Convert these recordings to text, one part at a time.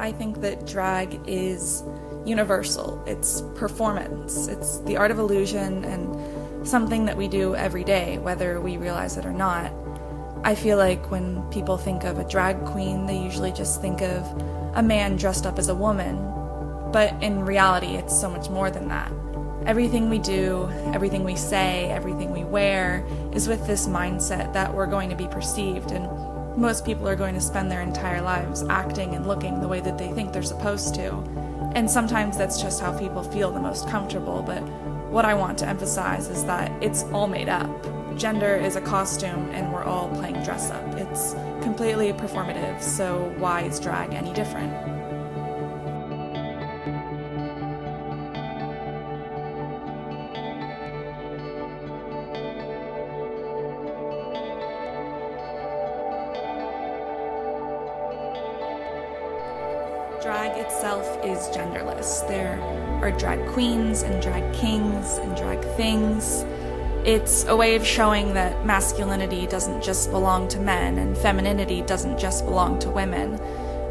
I think that drag is universal. It's performance. It's the art of illusion and something that we do every day, whether we realize it or not. I feel like when people think of a drag queen, they usually just think of a man dressed up as a woman. But in reality, it's so much more than that. Everything we do, everything we say, everything we wear is with this mindset that we're going to be perceived, and most people are going to spend their entire lives acting and looking the way that they think they're supposed to. And sometimes that's just how people feel the most comfortable, but what I want to emphasize is that it's all made up. Gender is a costume and we're all playing dress up. It's completely performative, so why is drag any different? Drag itself is genderless. There are drag queens and drag kings and drag things. It's a way of showing that masculinity doesn't just belong to men and femininity doesn't just belong to women.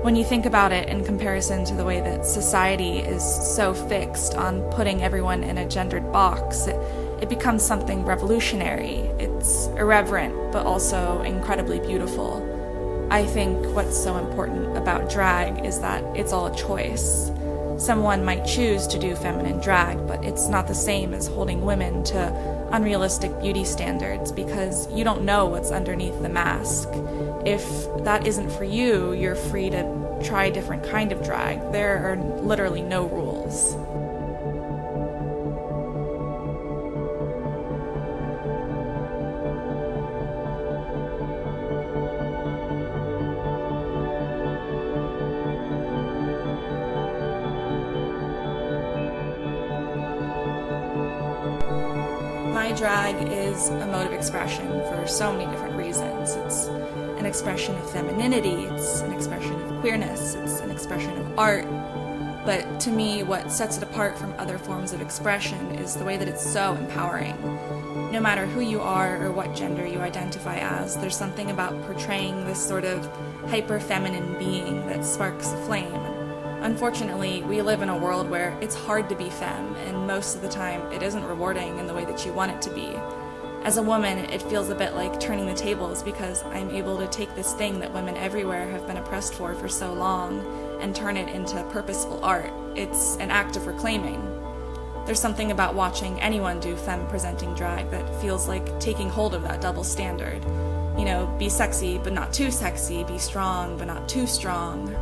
When you think about it in comparison to the way that society is so fixed on putting everyone in a gendered box, it becomes something revolutionary. It's irreverent, but also incredibly beautiful. I think what's so important about drag is that it's all a choice. Someone might choose to do feminine drag, but it's not the same as holding women to unrealistic beauty standards because you don't know what's underneath the mask. If that isn't for you, you're free to try a different kind of drag. There are literally no rules. My drag is a mode of expression for so many different reasons. It's an expression of femininity, it's an expression of queerness, it's an expression of art. But to me, what sets it apart from other forms of expression is the way that it's so empowering. No matter who you are or what gender you identify as, there's something about portraying this sort of hyper-feminine being that sparks a flame. Unfortunately, we live in a world where it's hard to be femme, and most of the time it isn't rewarding in the way that you want it to be. As a woman, it feels a bit like turning the tables because I'm able to take this thing that women everywhere have been oppressed for so long and turn it into purposeful art. It's an act of reclaiming. There's something about watching anyone do femme-presenting drag that feels like taking hold of that double standard. You know, be sexy but not too sexy, be strong but not too strong.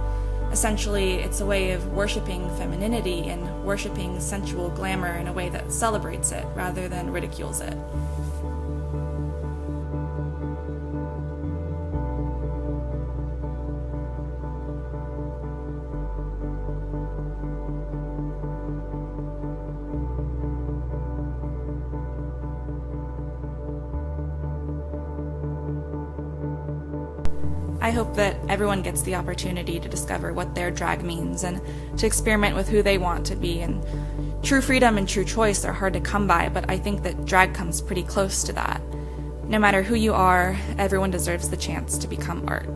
Essentially, it's a way of worshiping femininity and worshiping sensual glamour in a way that celebrates it rather than ridicules it. I hope that everyone gets the opportunity to discover what their drag means and to experiment with who they want to be. And true freedom and true choice are hard to come by, but I think that drag comes pretty close to that. No matter who you are, everyone deserves the chance to become art.